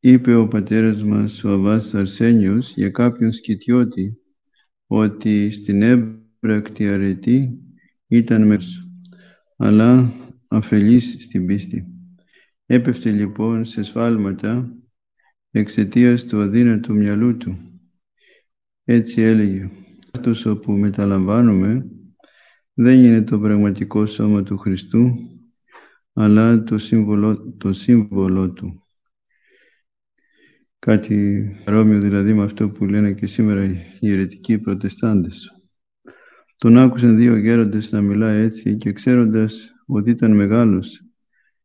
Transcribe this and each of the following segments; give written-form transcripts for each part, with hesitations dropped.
Είπε ο πατέρας μας ο Αββάς Αρσένιος για κάποιον σκητιώτη ότι στην έμπρακτη αρετή ήταν μέρος, αλλά αφελής στην πίστη. Έπεφτε λοιπόν σε σφάλματα εξαιτίας του αδύνατου μυαλού του. Έτσι έλεγε: «Αυτός όπου μεταλαμβάνουμε δεν είναι το πραγματικό σώμα του Χριστού, αλλά το σύμβολο του». Κάτι παρόμοιο δηλαδή με αυτό που λένε και σήμερα οι αιρετικοί προτεστάντες. Τον άκουσαν δύο γέροντες να μιλάει έτσι και ξέροντας ότι ήταν μεγάλος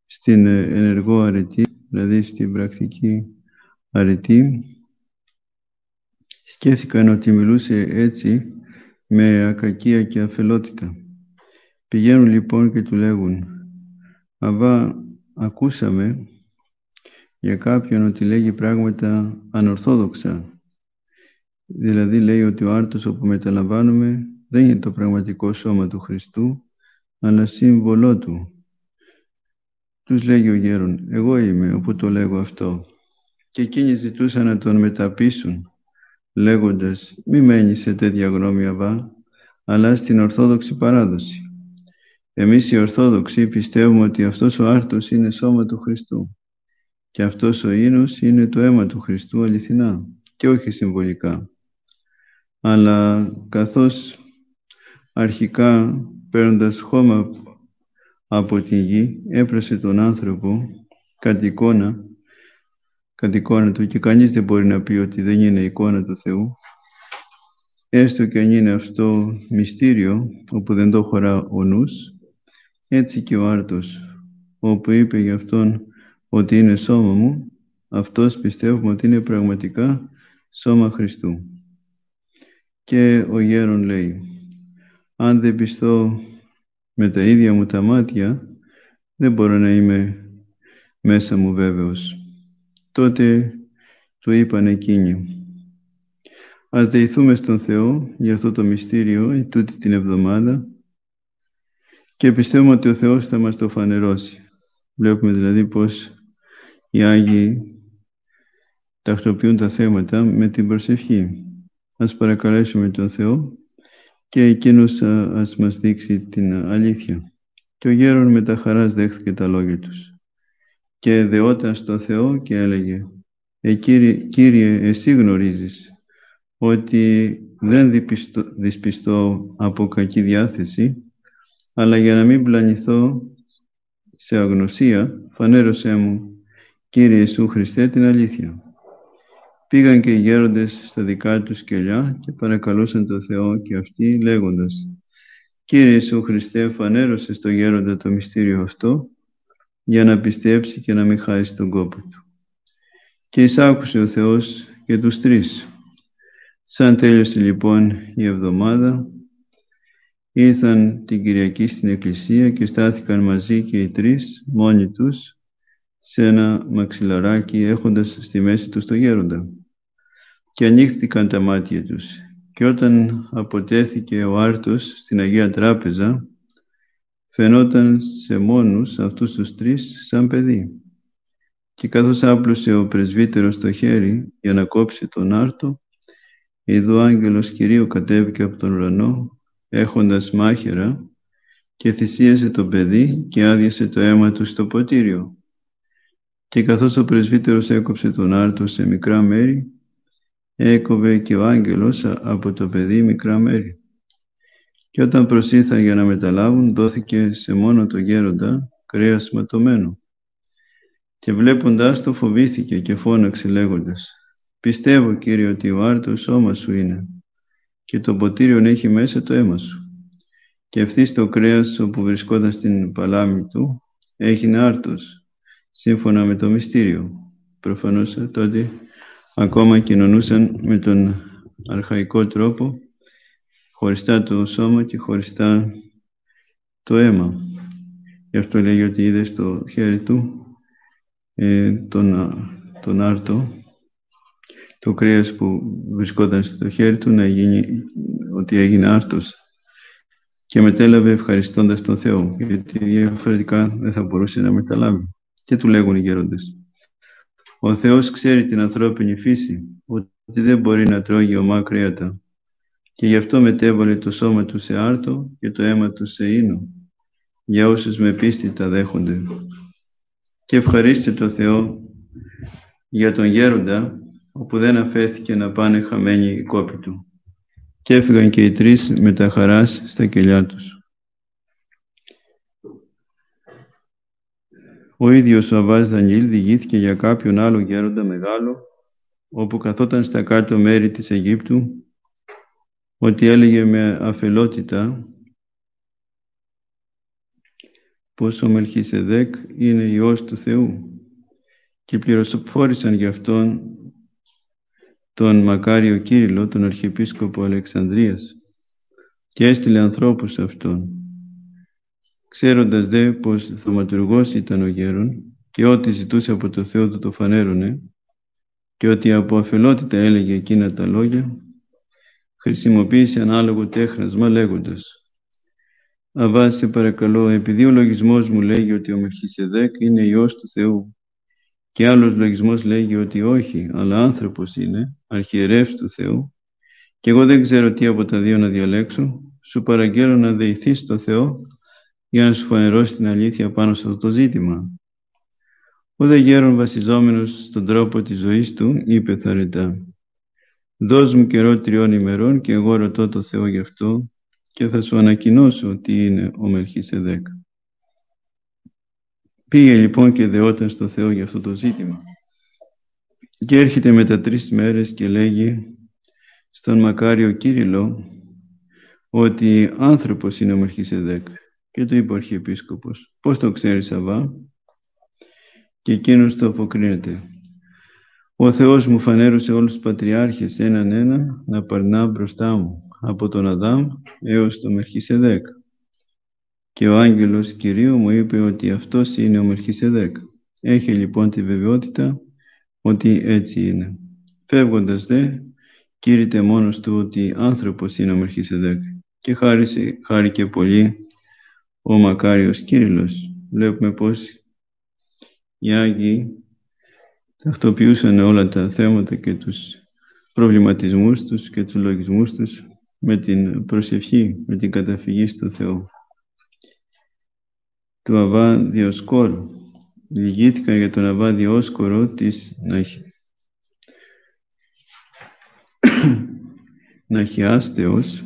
στην ενεργό αρετή, δηλαδή στην πρακτική αρετή, σκέφτηκαν ότι μιλούσε έτσι με ακακία και αφελότητα. Πηγαίνουν λοιπόν και του λέγουν: «Αββά, ακούσαμε για κάποιον ότι λέγει πράγματα ανορθόδοξα. Δηλαδή λέει ότι ο άρτος όπου μεταλαμβάνουμε δεν είναι το πραγματικό σώμα του Χριστού, αλλά σύμβολό του». Τους λέγει ο γέρον: «Εγώ είμαι όπου το λέγω αυτό». Και εκείνοι ζητούσαν να τον μεταπείσουν, λέγοντας: «Μη μένεις σε τέτοια γνώμη, Αββά, αλλά στην ορθόδοξη παράδοση. Εμείς οι Ορθόδοξοι πιστεύουμε ότι αυτός ο άρτος είναι σώμα του Χριστού και αυτός ο ίνος είναι το αίμα του Χριστού αληθινά και όχι συμβολικά». Αλλά καθώς αρχικά παίρνοντας χώμα από τη γη έπρασε τον άνθρωπο κατ' εικόνα του, και κανείς δεν μπορεί να πει ότι δεν είναι εικόνα του Θεού, έστω και αν είναι αυτό μυστήριο όπου δεν το χωρά ο νους, έτσι και ο άρτος όπου είπε για αυτόν ότι είναι σώμα μου, αυτός πιστεύουμε ότι είναι πραγματικά σώμα Χριστού. Και ο γέρον λέει: «Αν δεν πιστώ με τα ίδια μου τα μάτια, δεν μπορώ να είμαι μέσα μου βέβαιος». Τότε του είπαν εκείνοι: «Ας δεηθούμε στον Θεό για αυτό το μυστήριο τούτη την εβδομάδα και πιστεύουμε ότι ο Θεός θα μας το φανερώσει». Βλέπουμε δηλαδή πως οι Άγιοι τακτοποιούν τα θέματα με την προσευχή. Ας παρακαλέσουμε τον Θεό και εκείνος ας μας δείξει την αλήθεια. Και ο γέρον με τα χαράς δέχθηκε τα λόγια τους και δεόταν στο Θεό και έλεγε: Κύριε, εσύ γνωρίζεις ότι δεν δυσπιστώ από κακή διάθεση, αλλά για να μην πλανηθώ σε αγνωσία, φανέρωσέ μου, Κύριε Ιησού Χριστέ, την αλήθεια». Πήγαν και οι γέροντες στα δικά τους κελιά και παρακαλούσαν τον Θεό και αυτοί λέγοντας: «Κύριε Ιησού Χριστέ, φανέρωσε στο γέροντα το μυστήριο αυτό, για να πιστέψει και να μην χάσει τον κόπο του». Και εισάκουσε ο Θεός και τους τρεις. Σαν τέλειωσε λοιπόν η εβδομάδα, ήρθαν την Κυριακή στην εκκλησία και στάθηκαν μαζί και οι τρεις μόνοι τους σε ένα μαξιλαράκι, έχοντας στη μέση τους το γέροντα. Και ανοίχθηκαν τα μάτια τους, και όταν αποτέθηκε ο άρτος στην Αγία Τράπεζα, φαινόταν σε μόνους αυτούς τους τρεις σαν παιδί. Και καθώς άπλωσε ο πρεσβύτερος το χέρι για να κόψει τον άρτο, ειδού ο άγγελος Κυρίου κατέβηκε από τον ουρανό, έχοντας μάχαιρα, και θυσίασε το παιδί και άδειασε το αίμα του στο ποτήριο. Και καθώς ο πρεσβύτερος έκοψε τον άρτο σε μικρά μέρη, έκοβε και ο άγγελος από το παιδί μικρά μέρη. Και όταν προσήλθαν για να μεταλάβουν, δόθηκε σε μόνο το γέροντα κρέας ματωμένο. Και βλέποντάς το φοβήθηκε και φώναξε λέγοντας: «Πιστεύω, Κύριε, ότι ο άρτος σώμα σου είναι και το ποτήριον έχει μέσα το αίμα σου». Και ευθύς το κρέας όπου βρισκόταν στην παλάμη του έγινε άρτος, σύμφωνα με το μυστήριο. Προφανώς τότε ακόμα κοινωνούσαν με τον αρχαϊκό τρόπο, χωριστά το σώμα και χωριστά το αίμα. Γι' αυτό λέγει ότι είδε στο χέρι του τον άρτο, το κρέας που βρισκόταν στο χέρι του, να γίνει ότι έγινε άρτος, και μετέλαβε ευχαριστώντας τον Θεό, γιατί διαφορετικά δεν θα μπορούσε να μεταλάβει. Και του λέγουν οι γέροντες: Ο Θεός ξέρει την ανθρώπινη φύση, ότι δεν μπορεί να τρώγει ομά κρέατα, και γι' αυτό μετέβαλε το σώμα του σε άρτο και το αίμα του σε ίνο, για όσους με πίστη τα δέχονται. Και ευχαρίστησε το Θεό για τον γέροντα, όπου δεν αφέθηκε να πάνε χαμένοι οι κόποι του. Και έφυγαν και οι τρεις με τα χαράς στα κελιά τους. Ο ίδιος ο Αββάς Δανιήλ διηγήθηκε για κάποιον άλλο γέροντα μεγάλο, όπου καθόταν στα κάτω μέρη της Αιγύπτου, ότι έλεγε με αφελότητα πως ο Μελχισεδέκ είναι Υιός του Θεού, και πληροφόρησαν γι' αυτόν τον μακάριο Κύριλλο, τον Αρχιεπίσκοπο Αλεξανδρίας, και έστειλε ανθρώπους σε αυτόν. Ξέροντας δε πως θαυματουργός ήταν ο γέρον και ό,τι ζητούσε από το Θεό του το φανέρωνε, και ότι από αφελότητα έλεγε εκείνα τα λόγια, χρησιμοποίησε ανάλογο τέχνασμα λέγοντας: «Αββά, σε παρακαλώ, επειδή ο λογισμός μου λέγει ότι ο Μελχισεδέκ είναι Υιός του Θεού και άλλος λογισμός λέγει ότι όχι, αλλά άνθρωπος είναι, αρχιερεύς του Θεού, και εγώ δεν ξέρω τι από τα δύο να διαλέξω, σου παραγγέλω να δεηθείς στο Θεό για να σου φανερώσει την αλήθεια πάνω σε αυτό το ζήτημα». Ο δε γέρον, βασιζόμενος στον τρόπο της ζωής του, είπε θαρετά: «Δώσ' μου καιρό 3 ημερών και εγώ ρωτώ το Θεό γι' αυτό και θα σου ανακοινώσω τι είναι ο Μελχισεδέκ». Πήγε λοιπόν και δεόταν στο Θεό για αυτό το ζήτημα. Και έρχεται μετά 3 μέρες και λέγει στον μακάριο Κύριλλο ότι άνθρωπος είναι ο Μελχισεδέκ. Και του είπε ο Αρχιεπίσκοπος: «Πώς το ξέρεις, Αββά?» Και εκείνος το αποκρίνεται: «Ο Θεός μου φανέρωσε όλους τους πατριάρχες έναν να παρνά μπροστά μου, από τον Αδάμ έως τον Μελχισεδέκ. Και ο άγγελος Κυρίου μου είπε ότι αυτός είναι ο Μελχισεδέκ. Έχει λοιπόν τη βεβαιότητα ότι έτσι είναι. Φεύγοντας δε, κήρυτε μόνος του ότι άνθρωπος είναι ο Μελχισεδέκ, και χάρηκε πολύ ο μακάριος Κύριλλος». Βλέπουμε πως οι Άγιοι τακτοποιούσαν όλα τα θέματα και τους προβληματισμούς τους και τους λογισμούς τους με την προσευχή, με την καταφυγή στο Θεό. Του Αββά Διοσκόρου διηγήθηκαν για τον Αββά Διόσκορο της Ναχιάστεως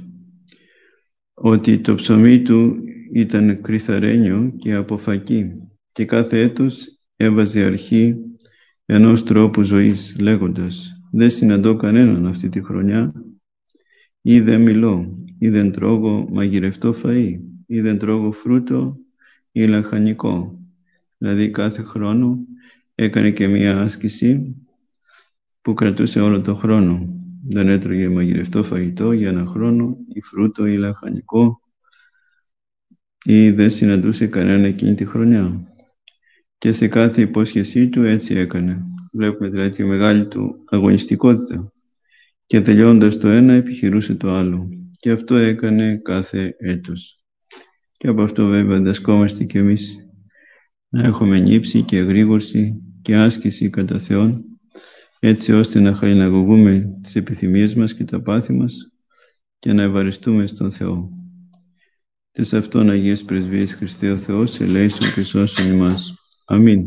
ότι το ψωμί του ήταν κρυθαρένιο και από φακί, και κάθε έτος έβαζε αρχή ενός τρόπου ζωής, λέγοντας: «Δεν συναντώ κανέναν αυτή τη χρονιά, ή δεν μιλώ, ή δεν τρώγω μαγειρευτό φαΐ, ή δεν τρώγω φρούτο ή λαχανικό». Δηλαδή κάθε χρόνο έκανε και μία άσκηση που κρατούσε όλο το χρόνο. Δεν έτρωγε μαγειρευτό φαγητό για 1 χρόνο, ή φρούτο ή λαχανικό, ή δεν συναντούσε κανένα εκείνη τη χρονιά. Και σε κάθε υπόσχεσή του έτσι έκανε. Βλέπουμε δηλαδή τη μεγάλη του αγωνιστικότητα. Και τελειώντας το ένα επιχειρούσε το άλλο. Και αυτό έκανε κάθε έτος. Και από αυτό βέβαια διδασκόμαστε κι εμείς να έχουμε νύψη και εγρήγορση και άσκηση κατά Θεόν, έτσι ώστε να χαλιναγωγούμε τις επιθυμίες μας και τα πάθη μας και να ευαριστούμε στον Θεό. Τες αυτόν Αγίες Πρεσβείες Χριστέ ο Θεός, ελέησον και σώσον ημάς. Αμήν.